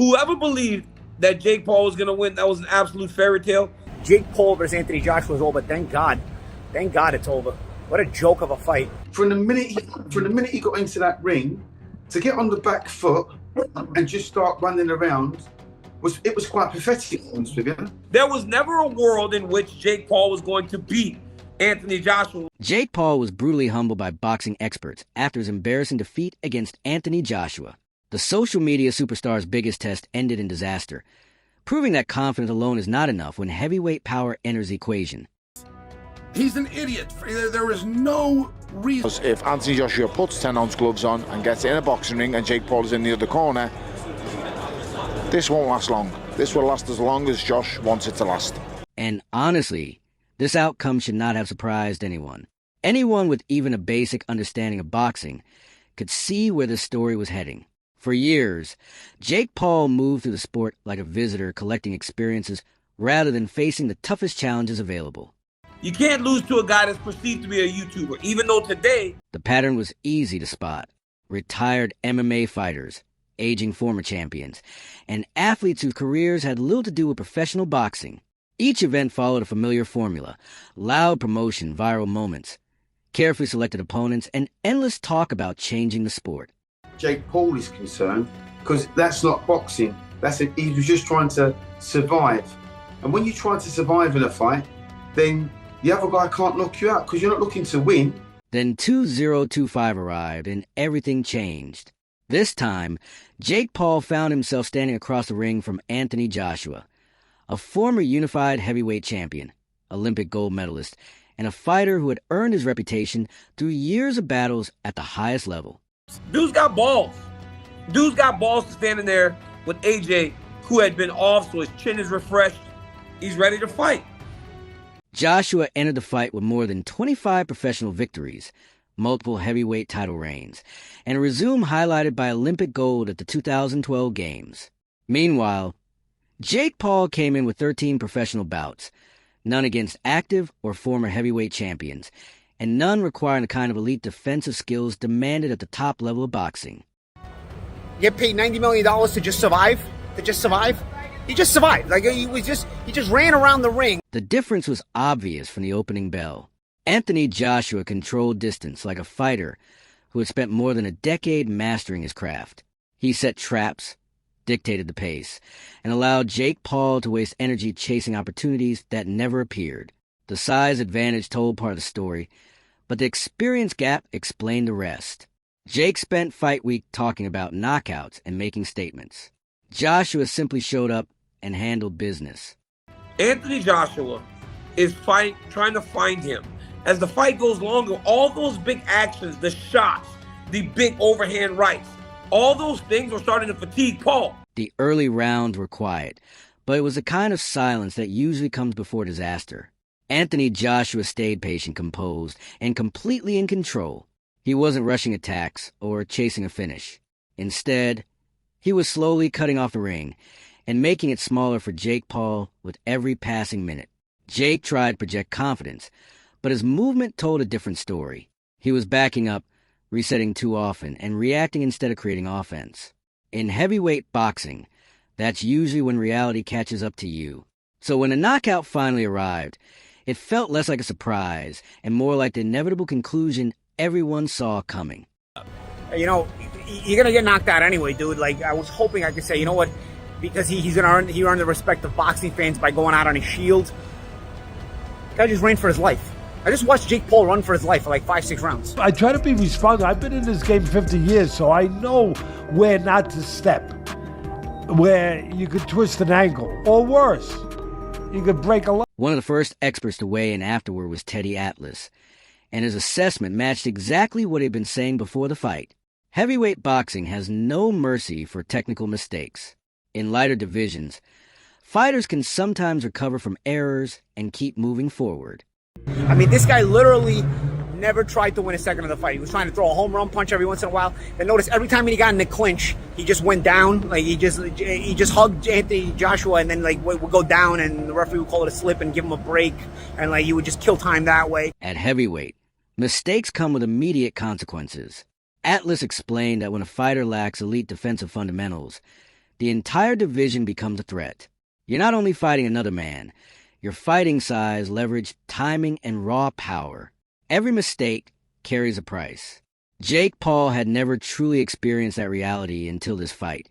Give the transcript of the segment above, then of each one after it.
Whoever believed that Jake Paul was going to win, that was an absolute fairy tale. Jake Paul versus Anthony Joshua is over. Thank God it's over. What a joke of a fight. From the minute he got into that ring, to get on the back foot and just start running around, it was quite pathetic, honest with you. There was never a world in which Jake Paul was going to beat Anthony Joshua. Jake Paul was brutally humbled by boxing experts after his embarrassing defeat against Anthony Joshua. The social media superstar's biggest test ended in disaster, proving that confidence alone is not enough when heavyweight power enters the equation. He's an idiot. There is no reason. If Anthony Joshua puts 10-ounce gloves on and gets in a boxing ring and Jake Paul is in the other corner, this won't last long. This will last as long as Josh wants it to last. And honestly, this outcome should not have surprised anyone. Anyone with even a basic understanding of boxing could see where this story was heading. For years, Jake Paul moved through the sport like a visitor collecting experiences rather than facing the toughest challenges available. You can't lose to a guy that's perceived to be a YouTuber, even though today... The pattern was easy to spot. Retired MMA fighters, aging former champions, and athletes whose careers had little to do with professional boxing. Each event followed a familiar formula: loud promotion, viral moments, carefully selected opponents, and endless talk about changing the sport. Jake Paul is concerned because that's not boxing. He was just trying to survive. And when you try to survive in a fight, then the other guy can't knock you out because you're not looking to win. Then 2025 arrived and everything changed. This time, Jake Paul found himself standing across the ring from Anthony Joshua, a former unified heavyweight champion, Olympic gold medalist, and a fighter who had earned his reputation through years of battles at the highest level. Dude's got balls. Dude's got balls to stand in there with AJ, who had been off, so his chin is refreshed. He's ready to fight. Joshua entered the fight with more than 25 professional victories, multiple heavyweight title reigns, and a resume highlighted by Olympic gold at the 2012 Games. Meanwhile, Jake Paul came in with 13 professional bouts, none against active or former heavyweight champions, and none requiring the kind of elite defensive skills demanded at the top level of boxing. You get paid $90 million to just survive? He just survived. Like he just ran around the ring. The difference was obvious from the opening bell. Anthony Joshua controlled distance like a fighter who had spent more than a decade mastering his craft. He set traps, dictated the pace, and allowed Jake Paul to waste energy chasing opportunities that never appeared. The size advantage told part of the story, but the experience gap explained the rest. Jake spent fight week talking about knockouts and making statements. Joshua simply showed up and handled business. Anthony Joshua is trying to find him. As the fight goes longer, all those big actions, the shots, the big overhand rights, all those things are starting to fatigue Paul. The early rounds were quiet, but it was the kind of silence that usually comes before disaster. Anthony Joshua stayed patient, composed, and completely in control. He wasn't rushing attacks or chasing a finish. Instead, he was slowly cutting off the ring and making it smaller for Jake Paul with every passing minute. Jake tried to project confidence, but his movement told a different story. He was backing up, resetting too often, and reacting instead of creating offense. In heavyweight boxing, that's usually when reality catches up to you. So when the knockout finally arrived, it felt less like a surprise and more like the inevitable conclusion everyone saw coming. You know, you're gonna get knocked out anyway, dude. Like, I was hoping I could say, you know what, because he earned the respect of boxing fans by going out on his shield. The guy just ran for his life. I just watched Jake Paul run for his life for like 5-6 rounds. I try to be responsible. I've been in this game 50 years, so I know where not to step, where you could twist an ankle, or worse, you could break a leg. One of the first experts to weigh in afterward was Teddy Atlas, and his assessment matched exactly what he'd been saying before the fight. Heavyweight boxing has no mercy for technical mistakes. In lighter divisions, fighters can sometimes recover from errors and keep moving forward. I mean, this guy literally never tried to win a second of the fight. He was trying to throw a home run punch every once in a while. And notice every time he got in the clinch, he just went down. Like he just hugged Anthony Joshua, and then like would go down, and the referee would call it a slip and give him a break, and like he would just kill time that way. At heavyweight, mistakes come with immediate consequences. Atlas explained that when a fighter lacks elite defensive fundamentals, the entire division becomes a threat. You're not only fighting another man, your fighting size, leverage, timing, and raw power. Every mistake carries a price. Jake Paul had never truly experienced that reality until this fight,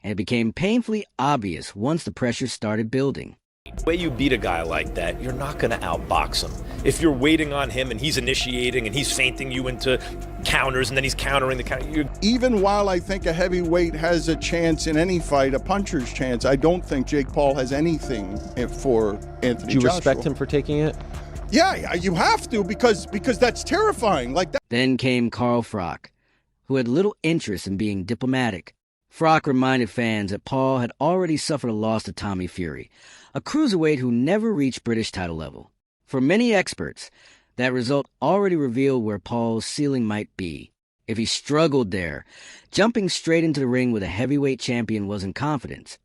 and it became painfully obvious once the pressure started building. The way you beat a guy like that, you're not going to outbox him. If you're waiting on him and he's initiating and he's feinting you into counters and then he's countering the counter. Even while I think a heavyweight has a chance in any fight, a puncher's chance, I don't think Jake Paul has anything for Anthony Joshua. Do you respect him for taking it? Yeah, you have to because that's terrifying. Like that. Then came Carl Froch, who had little interest in being diplomatic. Froch reminded fans that Paul had already suffered a loss to Tommy Fury, a cruiserweight who never reached British title level. For many experts, that result already revealed where Paul's ceiling might be. If he struggled there, jumping straight into the ring with a heavyweight champion wasn't confidence.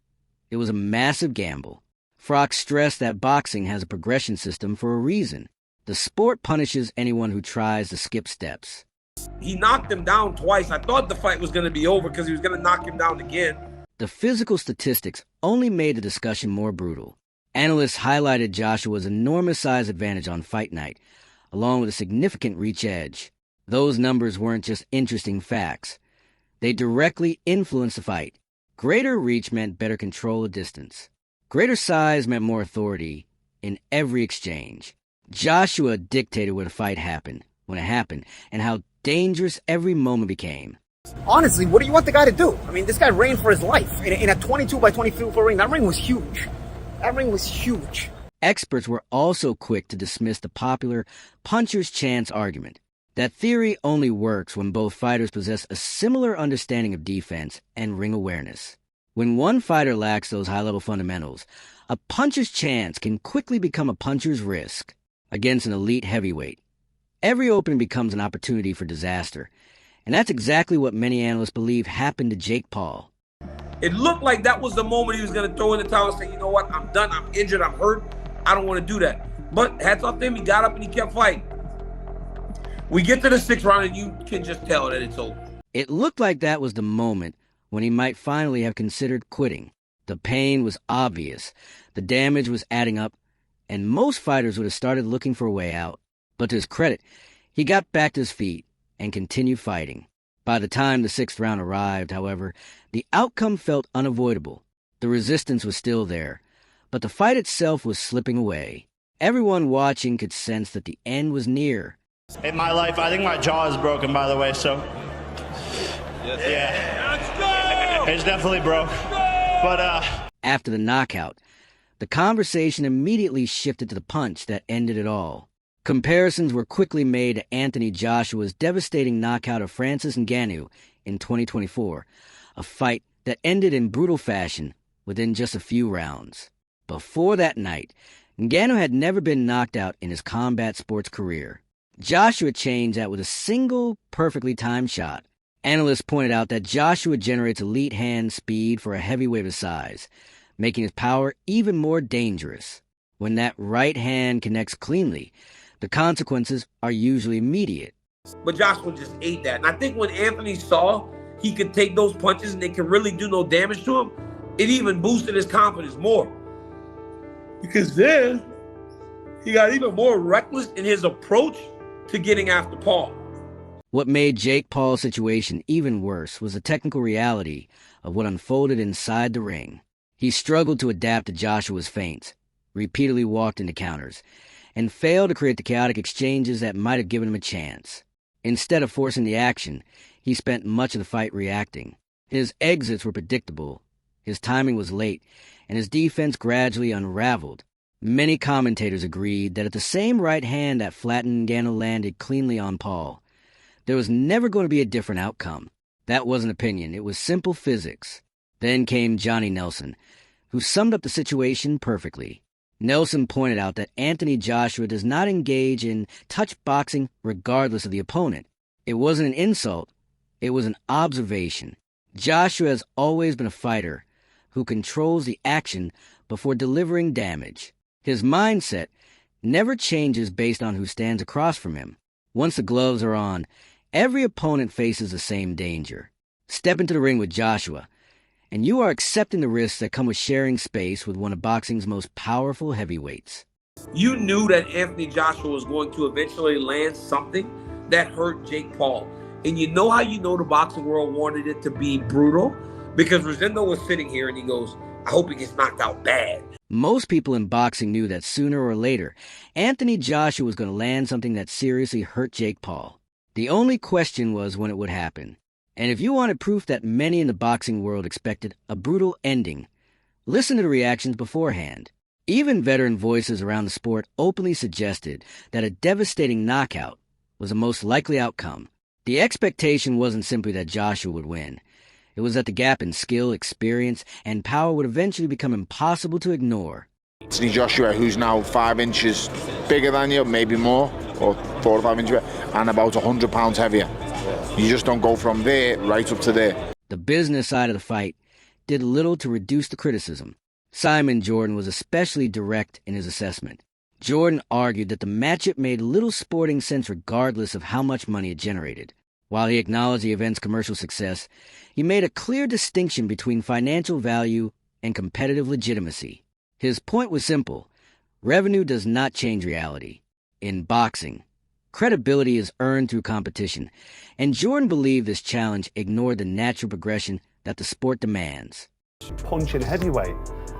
It was a massive gamble. Froch stressed that boxing has a progression system for a reason. The sport punishes anyone who tries to skip steps. He knocked him down twice. I thought the fight was going to be over because he was going to knock him down again. The physical statistics only made the discussion more brutal. Analysts highlighted Joshua's enormous size advantage on fight night, along with a significant reach edge. Those numbers weren't just interesting facts. They directly influenced the fight. Greater reach meant better control of distance. Greater size meant more authority in every exchange. Joshua dictated where the fight happened, when it happened, and how dangerous every moment became. Honestly, what do you want the guy to do? I mean, this guy reigned for his life in a 22 by 22 foot ring. That ring was huge. That ring was huge. Experts were also quick to dismiss the popular puncher's chance argument. That theory only works when both fighters possess a similar understanding of defense and ring awareness. When one fighter lacks those high-level fundamentals, a puncher's chance can quickly become a puncher's risk. Against an elite heavyweight, every opening becomes an opportunity for disaster. And that's exactly what many analysts believe happened to Jake Paul. It looked like that was the moment he was going to throw in the towel and say, you know what, I'm done, I'm injured, I'm hurt, I don't want to do that. But hats off to him, he got up and he kept fighting. We get to the 6th round and you can just tell that it's over. It looked like that was the moment when he might finally have considered quitting. The pain was obvious, the damage was adding up, and most fighters would have started looking for a way out. But to his credit, he got back to his feet and continued fighting. By the time the 6th round arrived, however, the outcome felt unavoidable. The resistance was still there, but the fight itself was slipping away. Everyone watching could sense that the end was near. In my life, I think my jaw is broken, by the way, so... Yeah. Let's go! It's definitely broke. But, After the knockout, the conversation immediately shifted to the punch that ended it all. Comparisons were quickly made to Anthony Joshua's devastating knockout of Francis Ngannou in 2024, a fight that ended in brutal fashion within just a few rounds. Before that night, Ngannou had never been knocked out in his combat sports career. Joshua changed that with a single, perfectly timed shot. Analysts pointed out that Joshua generates elite hand speed for a heavyweight of his size, making his power even more dangerous. When that right hand connects cleanly, the consequences are usually immediate. But Joshua just ate that. And I think when Anthony saw he could take those punches and they could really do no damage to him, it even boosted his confidence more. Because then he got even more reckless in his approach to getting after Paul. What made Jake Paul's situation even worse was the technical reality of what unfolded inside the ring. He struggled to adapt to Joshua's feints, repeatedly walked into counters, and failed to create the chaotic exchanges that might have given him a chance. Instead of forcing the action, he spent much of the fight reacting. His exits were predictable, his timing was late, and his defense gradually unraveled. Many commentators agreed that at the same right hand that flattened Ngannou landed cleanly on Paul, there was never going to be a different outcome. That wasn't opinion, it was simple physics. Then came Johnny Nelson, who summed up the situation perfectly. Nelson pointed out that Anthony Joshua does not engage in touch boxing regardless of the opponent. It wasn't an insult, it was an observation. Joshua has always been a fighter who controls the action before delivering damage. His mindset never changes based on who stands across from him. Once the gloves are on, every opponent faces the same danger. Step into the ring with Joshua, and you are accepting the risks that come with sharing space with one of boxing's most powerful heavyweights. You knew that Anthony Joshua was going to eventually land something that hurt Jake Paul. And you know how you know the boxing world wanted it to be brutal? Because Rosendo was sitting here and he goes, I hope he gets knocked out bad. Most people in boxing knew that sooner or later, Anthony Joshua was going to land something that seriously hurt Jake Paul. The only question was when it would happen. And if you wanted proof that many in the boxing world expected a brutal ending, listen to the reactions beforehand. Even veteran voices around the sport openly suggested that a devastating knockout was the most likely outcome. The expectation wasn't simply that Joshua would win. It was that the gap in skill, experience, and power would eventually become impossible to ignore. Anthony Joshua, who's now 5 inches bigger than you, maybe more, or 4 or 5 inches, and about 100 pounds heavier. You just don't go from there right up to there. The business side of the fight did little to reduce the criticism. Simon Jordan was especially direct in his assessment. Jordan argued that the matchup made little sporting sense regardless of how much money it generated. While he acknowledged the event's commercial success, he made a clear distinction between financial value and competitive legitimacy. His point was simple. Revenue does not change reality. In boxing, credibility is earned through competition, and Jordan believed this challenge ignored the natural progression that the sport demands. Punching heavyweight,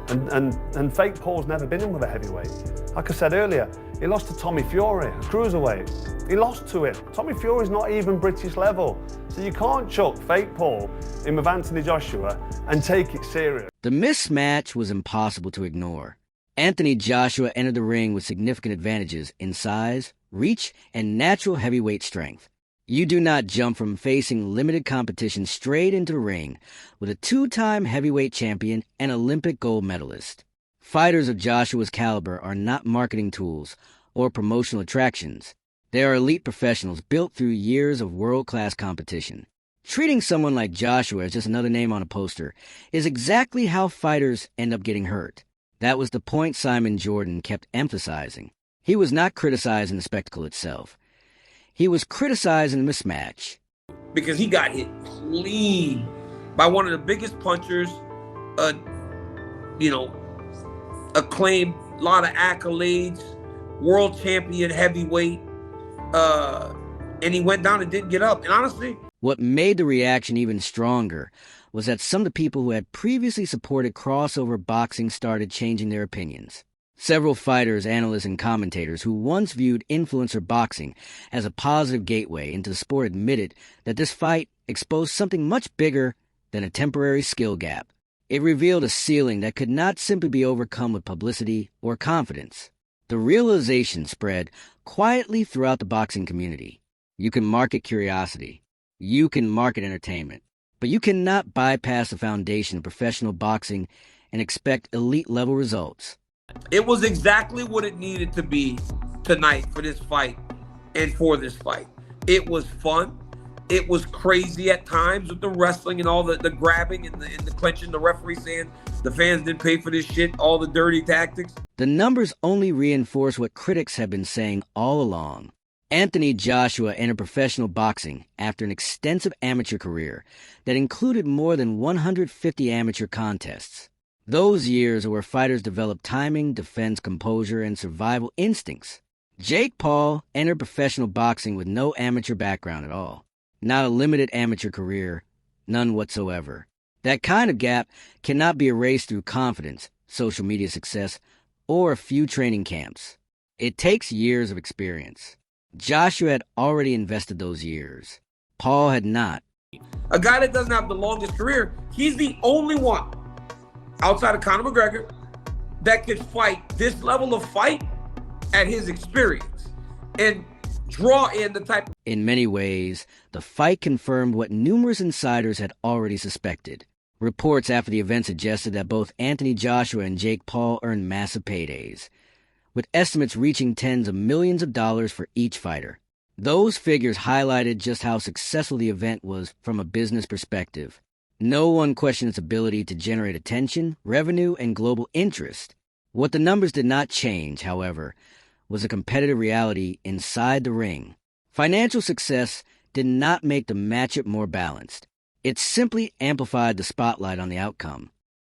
and Fake Paul's never been in with a heavyweight. Like I said earlier, he lost to Tommy Fury, a cruiserweight. He lost to him. Tommy Fury's not even British level, so you can't chuck Fake Paul in with Anthony Joshua and take it serious. The mismatch was impossible to ignore. Anthony Joshua entered the ring with significant advantages in size, reach, and natural heavyweight strength. You do not jump from facing limited competition straight into the ring with a 2-time heavyweight champion and Olympic gold medalist. Fighters of Joshua's caliber are not marketing tools or promotional attractions. They are elite professionals built through years of world-class competition. Treating someone like Joshua as just another name on a poster is exactly how fighters end up getting hurt. That was the point Simon Jordan kept emphasizing. He was not criticizing the spectacle itself. He was criticizing the mismatch. Because he got hit clean by one of the biggest punchers, acclaimed, a lot of accolades, world champion heavyweight, and he went down and didn't get up. And honestly, what made the reaction even stronger was that some of the people who had previously supported crossover boxing started changing their opinions. Several fighters, analysts, and commentators who once viewed influencer boxing as a positive gateway into the sport admitted that this fight exposed something much bigger than a temporary skill gap. It revealed a ceiling that could not simply be overcome with publicity or confidence. The realization spread quietly throughout the boxing community. You can market curiosity. You can market entertainment. But you cannot bypass the foundation of professional boxing and expect elite-level results. It was exactly what it needed to be tonight for this fight and for this fight. It was fun. It was crazy at times with the wrestling and all the grabbing and the clenching, the referee saying the fans didn't pay for this shit, all the dirty tactics. The numbers only reinforce what critics have been saying all along. Anthony Joshua entered professional boxing after an extensive amateur career that included more than 150 amateur contests. Those years are where fighters develop timing, defense, composure, and survival instincts. Jake Paul entered professional boxing with no amateur background at all. Not a limited amateur career, none whatsoever. That kind of gap cannot be erased through confidence, social media success, or a few training camps. It takes years of experience. Joshua had already invested those years. Paul had not. A guy that doesn't have the longest career, he's the only one outside of Conor McGregor that could fight this level of fight at his experience and draw in the type. In many ways, the fight confirmed what numerous insiders had already suspected. Reports after the event suggested that both Anthony Joshua and Jake Paul earned massive paydays, with estimates reaching tens of millions of dollars for each fighter. Those figures highlighted just how successful the event was from a business perspective. No one questioned its ability to generate attention, revenue, and global interest. What the numbers did not change, however, was a competitive reality inside the ring. Financial success did not make the matchup more balanced. It simply amplified the spotlight on the outcome.